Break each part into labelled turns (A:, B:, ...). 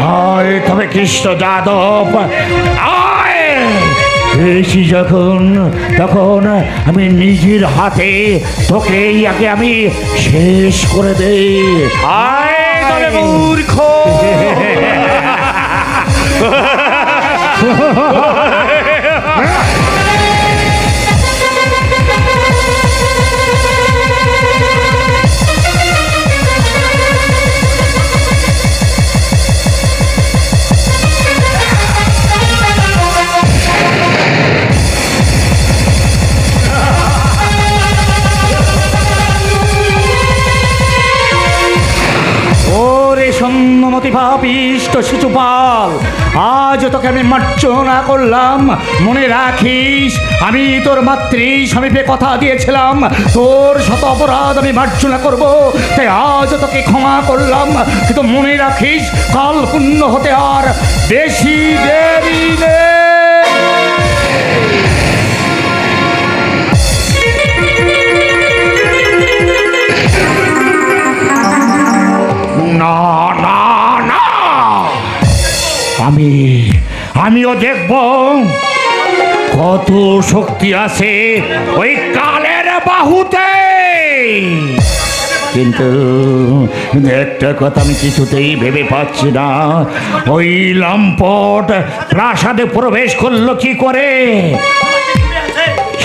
A: হয় তবে কৃষ্ণ যাদব আয়। এসি যখন তখন আমি নিজের হাতে তোকে আগে আমি শেষ করে দেই।
B: আয় তবে মূর্খ।
A: পাপিষ্ঠ শিশুপাল, আজ তোকে আমি মার্জনা করলাম। মনে রাখিস আমি তোর মাতৃ সমীপে কথা দিয়েছিলাম তোর শত অপরাধ আমি মার্জনা করব, তাই আজ তোকে ক্ষমা করলাম। কিন্তু মনে রাখিস কাল পুণ্য হতে আর বেশি দেরি নেই। না না না, আমিও দেখব কত শক্তি আছে ওই কালের বাহুতে। কিন্তু একটা কথা আমি কিছুতেই ভেবে পাচ্ছি না, ওই লম্পট প্রাসাদে প্রবেশ করলো কি করে?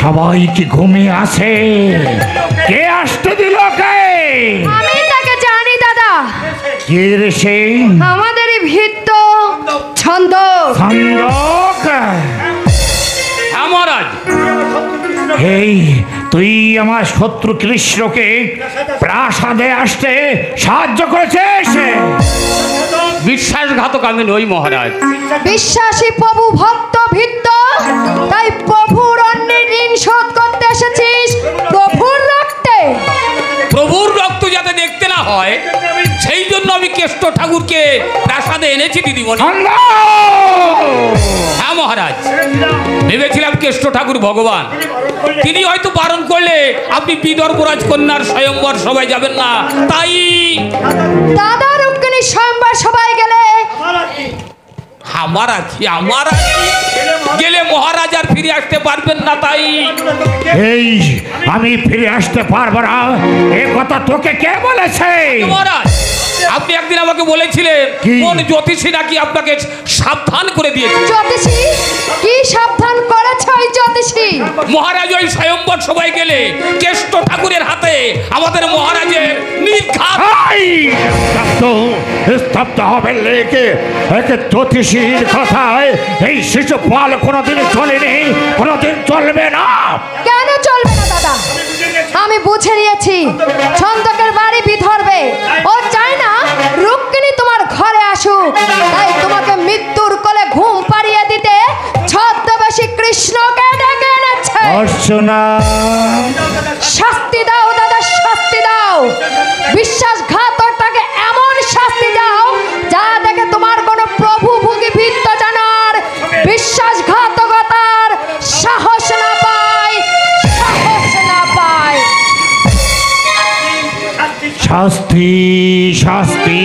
A: সবাই কি ঘুমিয়ে আছে? কে আসতে দিল? কে?
C: আমি তাকে জানি দাদা।
A: কে রে সে?
C: আমাদেরই ভিত্ত ছন্দ।
A: ছন্দক?
B: মহারাজ,
A: এই তুই আমার শত্রু কৃষ্ণকে প্রাসাদে আসতে সাহায্য করেছিস?
B: বিশ্বাসঘাতক আমি নই মহারাজ।
C: বিশ্বাসী প্রভু ভক্ত ভিত্ত, তাই প্রভুর অন্যের ঋণ শোধ করতে এসেছিস প্রভুর রক্তে।
B: প্রভুর রক্ত যাতে দেখতে না হয় সেই জন্য আমি কেষ্ট ঠাকুরকে প্রাসাদে এনেছি দিদিমণি। হ্যাঁ মহারাজ, ভেবেছিলাম কেষ্ট ঠাকুর ভগবান, তিনি হয়তো বারণ করলে আপনি বিদর্ভরাজ কন্যার স্বয়ংবর সবাই যাবেন না, তাই
C: দাদা রুক্মিণী স্বয়ংবর সবাই গেলে
B: আমার গেলে মহারাজ আর ফিরে আসতে পারবেন না, তাই
A: এই আমি ফিরে আসতে পারবো না এ কথা তোকে কে বলেছে?
B: মহারাজ, আপনি একদিন আমাকে বলেছিলেন কোন জ্যোতিষী নাকি আপনাকে সাবধান করে দিয়েছে।
C: জ্যোতিষী কি সাবধান করেছে? ওই জ্যোতিষী
B: মহারাজ ওই স্বয়ংবর সবাই গেলে কেষ্ট ঠাকুরের হাতে আমাদের মহারাজের নির্ঘাত।
A: স্তব্ধ হবে লেগে একে জ্যোতিষীর কথায় এই শিশুপাল কোনোদিন চলেনি, কোনোদিন চলবে না।
C: কেন চলবে না দাদা? আমি বুঝে নিয়েছি ছন্দকের বাড়ি বিধর্বে, ও চায় না রুক্মিণী তোমার ঘরে আসুক, তাই তোমাকে মৃত্যুর কোলে ঘুম পাড়িয়ে দিতে ছদ্মবেশী কৃষ্ণকে ডেকে এনেছে।
A: অর্চনা,
C: শাস্তি দাও দাদা, শাস্তি দাও। বিশ্বাসঘাতকটাকে এমন শাস্তি দাও যা দেখে তোমার কোনো প্রভু ভোগী ভিত্ত জানার বিশ্বাসঘাতকতার সাহস না পায়, সাহস না পায়।
A: শাস্তি শাস্তি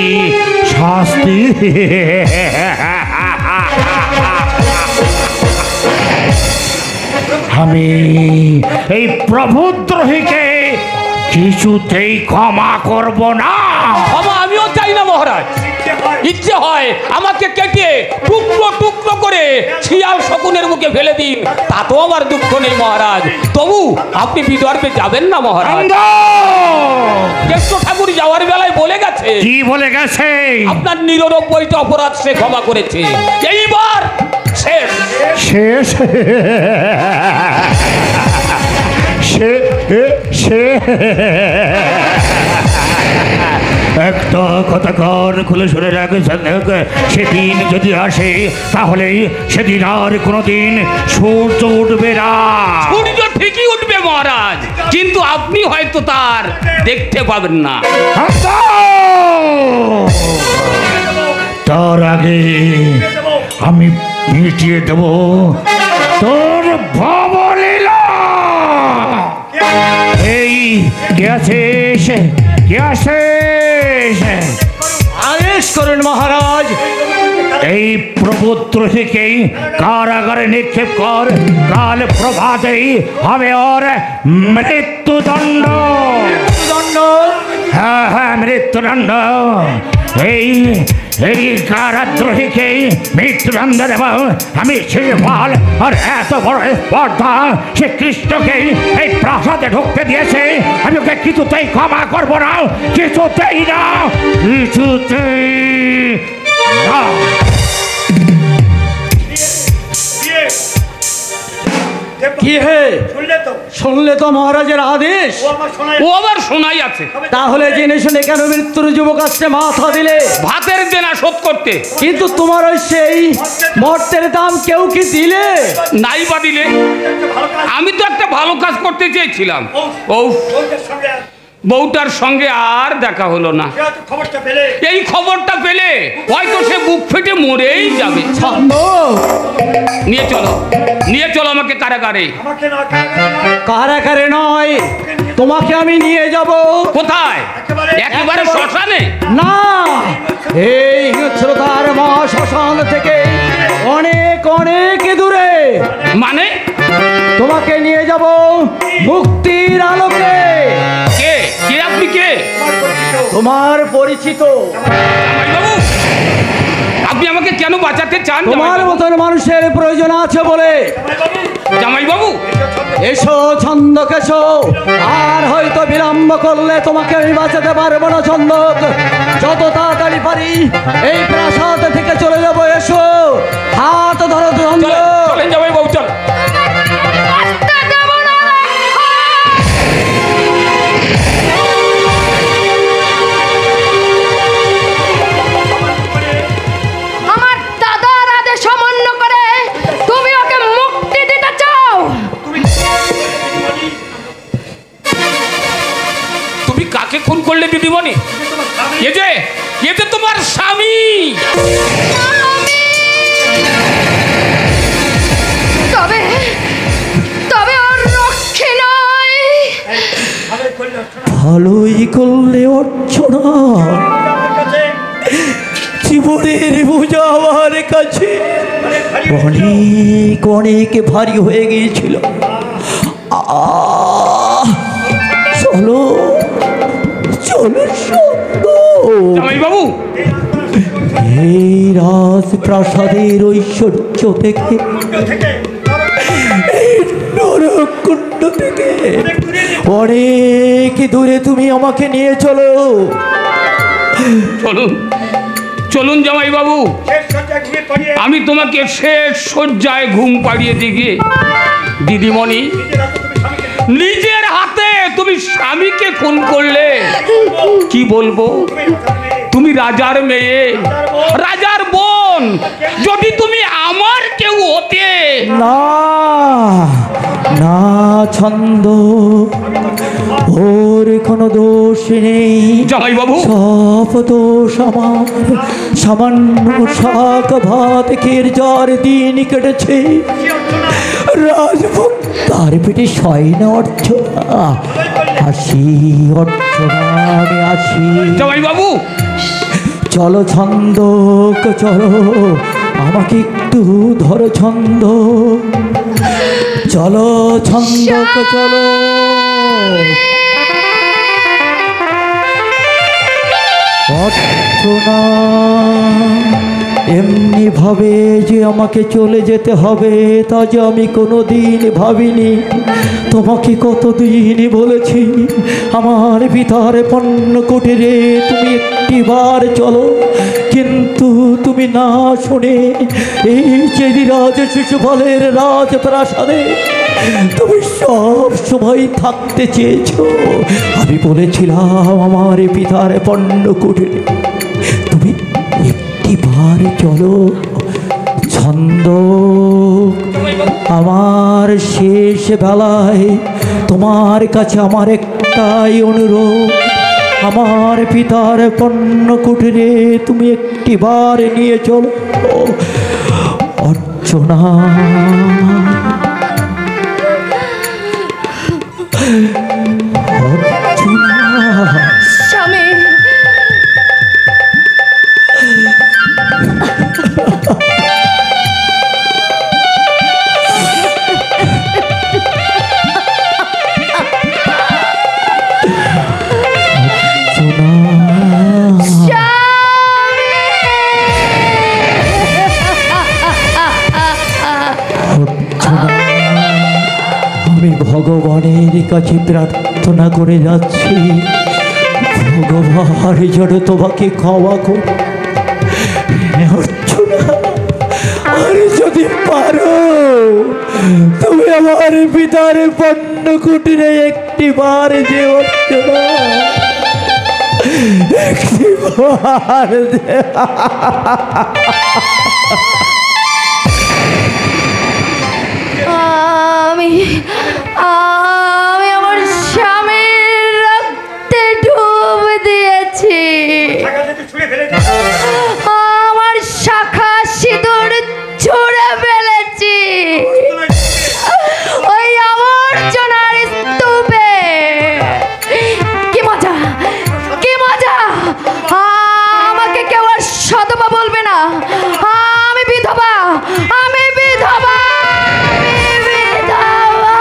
A: শাস্তি। আমি এই প্রভুদ্রোহীকে কিছুতেই ক্ষমা করব না।
B: ক্ষমা আমিও চাই না মহারাজ। ইচ্ছে হয় আমাকে কেটে টুকরো টুকরো করে শিয়াল শকুনের মুখে ফেলে দিন, তাতেও আমার দুঃখ নেই মহারাজ। তবু আপনি বিদর্ভে যাবেন না মহারাজ। কেষ্ট ঠাকুর যাওয়ার বেলায় বলে গেছে।
A: কি বলে গেছে?
B: আপনার 99টা অপরাধ সে ক্ষমা করেছে, এইবার শেষ।
A: শেষ? একটা কথা কান খুলে শুনে রাখে, সেদিন যদি আসে তাহলে সেদিন আর কোনোদিন সূর্য উঠবে না।
B: সূর্য ঠিকই উঠবে মহারাজ, কিন্তু আপনি হয়তো তার দেখতে পাবেন না।
A: তার আগে আমি মিটিয়ে দেব তোর ভবলীলা। এই গেছিস
D: আদেশ করুন মহারাজ।
A: এই প্রভুদ্রোহীকেই কারাগারে নিক্ষেপ কর, কাল প্রভাতেই হবে ওর মৃত্যুদণ্ড।
D: দণ্ড
A: হ্যাঁ হ্যাঁ, মৃত্যুদণ্ড। এই এই কারাদ্রোহীকেই মৃত্যুদণ্ড দেব আমি শিশুপাল। আর এত বড় স্পর্ধা সে কৃষ্ণকেই এই প্রাসাদে ঢুকতে দিয়েছে, আমি ওকে কিছুতেই ক্ষমা করবো না, কিছুতেই না, কিছুতেই না।
D: কি হে শুনলে তো মহারাজের আদেশ?
B: ও আবার শোনাই আছে।
D: তাহলে জেনে শুনে কেন মৃত্যুর যুবক আসছে মাথা দিলে?
B: ভাতের দেনা শোধ করতে।
D: কিন্তু তোমার ওই সেই মর্তের দাম কেউ কি দিলে?
B: নাই বা দিলে? আমি তো একটা ভালো কাজ করতে চেয়েছিলাম। ও বউটার সঙ্গে আর দেখা হলো না। এই খবরটা পেলে হয়তো সে বুক ফেটে মরেই যাবে।
D: ছন্দ,
B: নিয়ে চলো, নিয়ে চলো আমাকে কারাগারে।
D: কারাগারে নয়, তোমাকে আমি নিয়ে যাব।
B: কোথায়? একেবারে শ্মশানে?
D: না, এই হিংস্রতার মহাশ্মশান থেকে অনেক অনেক দূরে।
B: মানে?
D: তোমাকে নিয়ে যাব মুক্তির আলোকে।
B: কে কে আপনি? কে?
D: তোমার পরিচিত।
B: জামাইবাবু, আপনি আমাকে কেন বাঁচাতে চান?
D: তোমার মতন মানুষের প্রয়োজন আছে বলে।
B: জামাইবাবু,
D: এসো ছন্দক, এসো। আর হয়তো বিলম্ব করলে তোমাকে আমি বাঁচাতে পারবো না ছন্দক। যত তাড়াতাড়ি পারি এই প্রাসাদ থেকে চলে যাবো। এসো, হাত ধরো ছন্দ।
B: চলেন জামাইবাবু, চল।
C: আমার দাদার আদেশ অমান্য করে তুমি ওকে মুক্তি দিতে চাও?
B: তুমি কাকে খুন করলে দিদিমণি? এ যে তোমার স্বামী।
C: তবে তবে ওর রক্ষে নয়।
D: ভালোই করলে অর্চনা, জীবনের বোঝা আমার কাছে অনেক অনেক ভারী হয়ে গিয়েছিল। চলো চলো
B: জামাইবাবু,
D: এই রাজপ্রাসাদের ঐশ্বর্য থেকে, এই নরকুণ্ড থেকে অনেক দূরে তুমি আমাকে নিয়ে চলো।
B: চলুন চলুন জামাইবাবু, আমি তোমাকে শেষ শয্যায় ঘুম পাড়িয়ে দিই। দিদিমণি, নিজের হাতে তুমি স্বামীকে খুন করলে। কি বলবো? তুমি রাজার মেয়ে, রাজার বোন। যদি তুমি আমার কেউ হতে।
D: না না ছন্দ, ওর কোনো দোষ নেই।
B: জামাইবাবু,
D: সব দোষ আমার। সামান্য শাক ভাত খেয়ে জ্বর দিন কেটেছে। রাজভোগ তার পেটে শয় না অর্চনা। আসি অর্চনা, আমি আসি।
B: জামাইবাবু,
D: চলো ছন্দক, চলো আমাকে একটু ধরো ছন্দ। চলো ছন্দক, চলো। অর্চনা, এমনি ভাবে যে আমাকে চলে যেতে হবে তা যে আমি কোনো দিন ভাবিনি। তোমাকে কতদিন বলেছি আমার ভিতরে পণ্য কুটিরে তুমি একটিবার চলো, কিন্তু তুমি না শুনে এই যে রাজ শিশুপালের রাজপ্রাসাদে তুমি সব সময় থাকতে চেয়েছো। আমি বলেছিলাম আমার পিতার পণ্য কুটিরে তুমি একটিবার চলো। ছন্দ, আমার শেষ বেলায় তোমার কাছে আমার একটাই অনুরোধ, আমার পিতার পণ্য কুটিরে তুমি একটিবার নিয়ে চলো। অর্চনা,
C: স্বামী,
D: ভগবানের কাছে প্রার্থনা করে যাচ্ছি, ভগবান যেন তোমাকে ক্ষমা করে। অর্চনা, আর যদি পারো তুমি আমার পিতার পণ্য কুটিরে একটিবার যে অর্চনা, একটিবার
C: আমি আমি আমার স্বামীর রক্তে ডুব দিয়েছি। আমার শাখা সিঁদুর ছুঁড়ে ফেলেছি ওই আবর্জনার স্তূপে। কি মজা, কি মজা! আমাকে কেউ আর সধবা বলবে না। আমি বিধবা, আমি বিধবা, আমি বিধবা।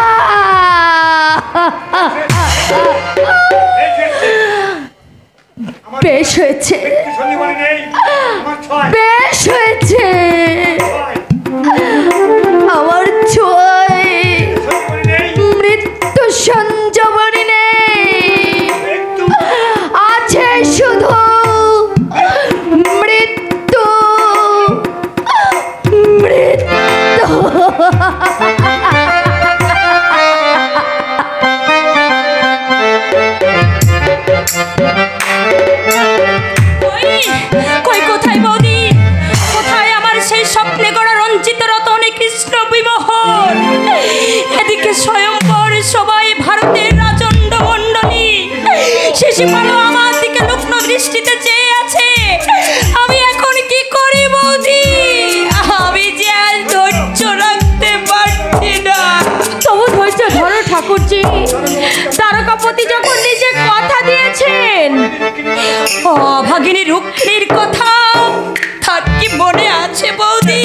C: বেশ হয়েছে, বেশ হয়েছে। আমার ছোঁয়ায় মৃত্যু সঞ্জীবনী নেই, আছে শুধু মৃত্যু, মৃত্যু।
E: কই কোথায় বৌদি, কোথায় আমার সেই স্বপ্নে গড়া রঞ্জিত রতনে কৃষ্ণ বিমোহন? এদিকে স্বয়ংবর সবাই ভারতের রাজন্ড মণ্ডলী, শিশুপালও আমার দিকে লুপ্ন দৃষ্টিতে চেয়ে আছে। আমি এখন কি করি বৌদি? আমি যে আর ধৈর্য রাখতে পারছি না।
F: তবু ধৈর্য ধরো ঠাকুরজি, তারকাপতি যখন নিজে কথা দিয়েছেন।
E: অভাগিনী রুক্মিণীর কথা তার কি মনে আছে বৌদি?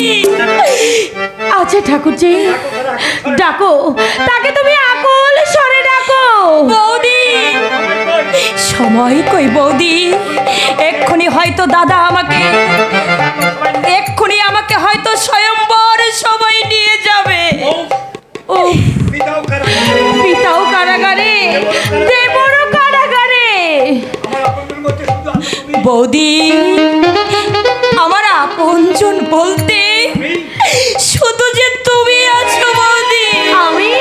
F: আছে ঠাকুরজি, ডাকো তাকে, তুমি আকুল স্বরে ডাকো।
E: বৌদি, সময় কই বৌদি? এক্ষুনি হয়তো দাদা আমাকে, এক্ষুনি আমাকে হয়তো স্বয়ম্বর সবাই নিয়ে যাবে।
F: ও পিতাও কারাগারে, দেবরও কারাগারে।
E: বৌদি, আমার আপনজন বলতে শুধু যে তুমি আছো বৌদি।
F: আমি,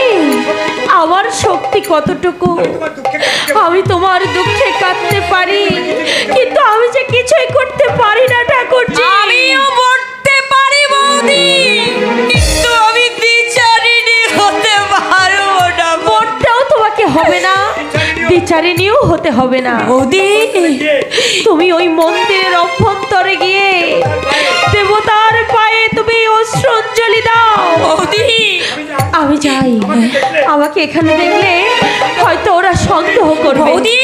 F: আমার শক্তি কতটুকু, আমি তোমার দুঃখে কাঁদতে পারি, কিন্তু আমি যে কিছুই করতে পারি না ঠাকুরজি।
E: আমিও মরতে পারি বৌদি, কিন্তু আমি বিচারিণী হতে পারবো না।
F: মরতেও তোমাকে হবে না, বিচারিণীও হতে হবে না
E: বৌদি।
F: তুমি ওই মন্দিরের অভ্যন্তরে গিয়ে দেবতার পায়ে তুমি অশ্রুঞ্জলি দাও।
E: বৌদি,
F: আমি যাই, আমাকে এখানে দেখলে হয়তো ওরা সন্দেহ করবে।
E: বৌদি,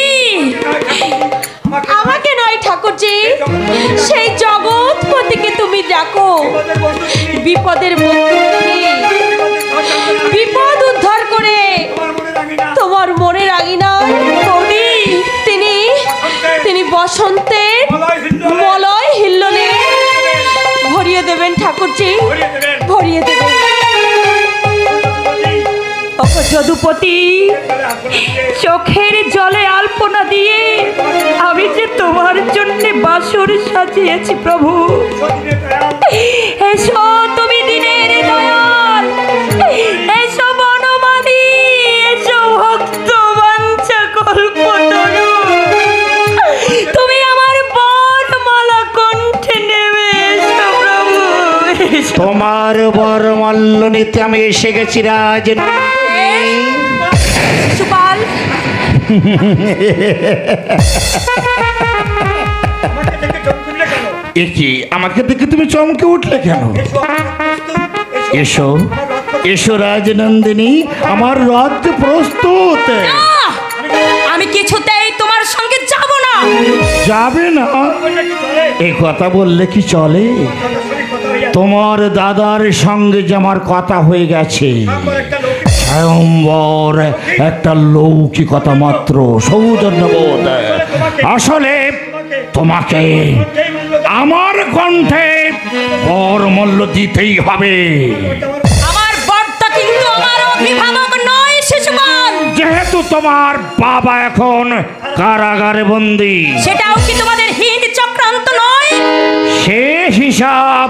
F: আমাকে নয় ঠাকুরজি, সেই জগৎপতিকে তুমি ডাকো। বিপদের মধ্যে বিপদ উদ্ধার করে তোমার মনের আঙিনায় বৌদি, তিনি বসন্তের মলয় হিল্লোলে ভরিয়ে দেবেন ঠাকুরজি, ভরিয়ে দেবেন। যদুপতি, চোখের জলে আলপনা দিয়ে আমি যে তোমার জন্য বাসর সাজিয়েছি প্রভু। এসো তুমি দিনের দয়াল, এসো বনমালী, এসো ভক্ত বাঞ্ছা কল্পতরু। তুমি আমার বরমালা কণ্ঠে নেবে এসো প্রভু।
A: তোমার বরমাল্য নিতে আমি এসে গেছি রাজ।
E: শিশুপাল,
A: একি আমাকে দেখে তুমি চমকে উঠলে কেন? এসো এসো রাজনন্দিনী, আমার রাজ্য প্রস্তুত।
E: আমি কিছুতেই তোমার সঙ্গে যাব না।
A: যাবে না? এই কথা বললে কি চলে? তোমার দাদার সঙ্গে যে আমার কথা হয়ে গেছে, স্বয়ম্বর একটা লৌকিকতা মাত্র, সৌজন্যবোধ। আসলে তোমাকে আমার কণ্ঠে বরমূল্য দিতেই হবে।
E: আমার বরটা কিন্তু আমার অভিভাবক নয় শিশুপাল।
A: তোমার বাবা এখন কারাগারে বন্দী।
E: সেটাও কি তোমাদের হিন্দ চক্রান্ত নয়?
A: সে হিসাব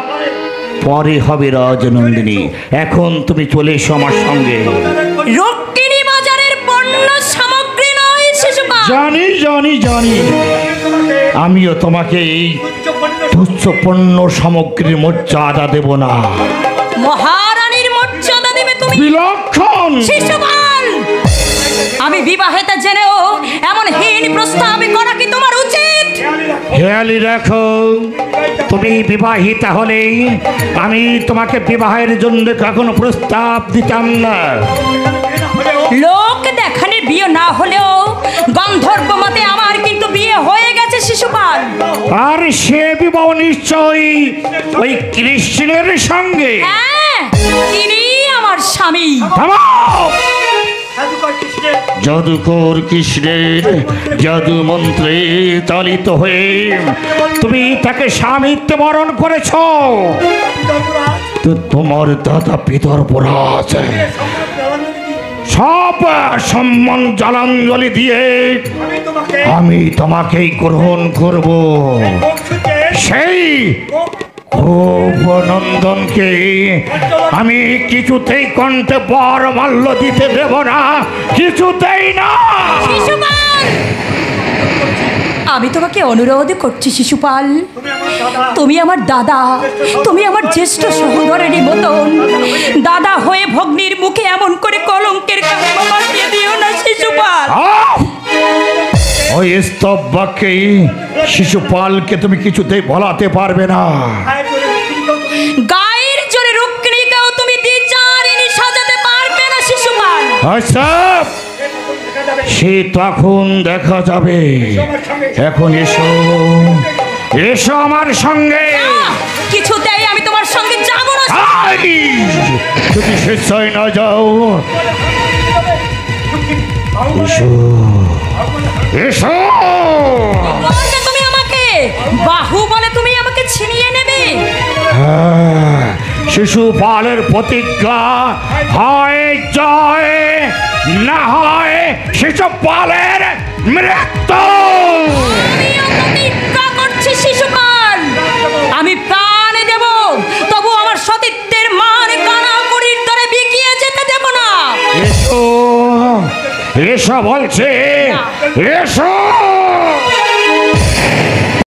A: পরে হবে রাজনন্দিনী, এখন তুমি চলে এসো আমার সঙ্গে।
E: রুক্মিণী বাজারের পণ্য সামগ্রী নয় শিশুপাল।
A: জানি জানি জানি, আমিও তোমাকে এই তুচ্ছ পণ্য সামগ্রীর মর্যাদা দেব না।
E: মহারানীর মর্যাদা দেবে তুমি?
A: বিলক্ষণ।
E: শিশুপাল, আমি বিবাহিতা জেনেও এমন হীন প্রস্তাব করা কি তোমার উচিত?
A: খেয়ালি রাখো, তুমি বিবাহিতা হলে আমি তোমাকে বিবাহের জন্য কখনো প্রস্তাব দিতাম না।
E: লোক দেখানে বিয়ে না হলেও গন্ধর্ব মতে আমার কিন্তু বিয়ে হয়ে গেছে শিশুপাল।
A: আর সে বিবাহ নিশ্চয়ই ওই কৃষ্ণের সঙ্গে।
E: হ্যাঁ, তিনি আমার স্বামী।
A: থামাও! জাদুকর কৃষ্ণের জাদু মন্ত্রে চালিত হয়ে তুমি তাকে স্বামীত্ব বরণ করেছ। তো তোমার দাদা পিতরপরাজ সব সম্মান জলাঞ্জলি দিয়ে আমি তোমাকেই গ্রহণ করব। সেই নন্দনকে আমি কিছুতেই কণ্ঠে বর মাল্য দিতে দেব না, কিছুতেই না।
E: শিশুপাল, আমি তোমাকে অনুরোধ করছি শিশুপাল, তুমি আমার দাদা, তুমি আমার জ্যেষ্ঠ সহোদরেরই মতন। দাদা হয়ে ভগ্নির মুখে এমন করে কলঙ্কের কালিমা মাখিয়ে দিও না শিশুপাল।
A: ওই স্তব বাক্যে শিশুপালকে তুমি কিছুতেই বলাতে পারবে না।
E: গায়ের জোরে রুক্মিণীকেও তুমি দ্বিচারিণী সাজাতে পারবে না শিশুপাল।
A: আচ্ছা, সে তখন দেখা যাবে। এখন এসো, এসো আমার সঙ্গে।
E: কিছুতেই আমি তোমার সঙ্গে যাব না।
A: যদি স্বেচ্ছায় না যাও, এসো এসো।
E: বলবে তুমি আমাকে, বাহু বলে তুমি আমাকে ছিনিয়ে নেবে।
A: হ্যাঁ, শিশুপালের প্রতিজ্ঞা হয় জয়, না হয় শিশুপালের মৃত্যু।
E: আমিও প্রতিজ্ঞা করছি শিশুপাল, আমি প্রাণ দেব, তবু আমার সতীত্বের মান কানাকড়ির দ্বারে বিকিয়ে যেতে দেব না।
A: এসো, এসো বলছে, এসো।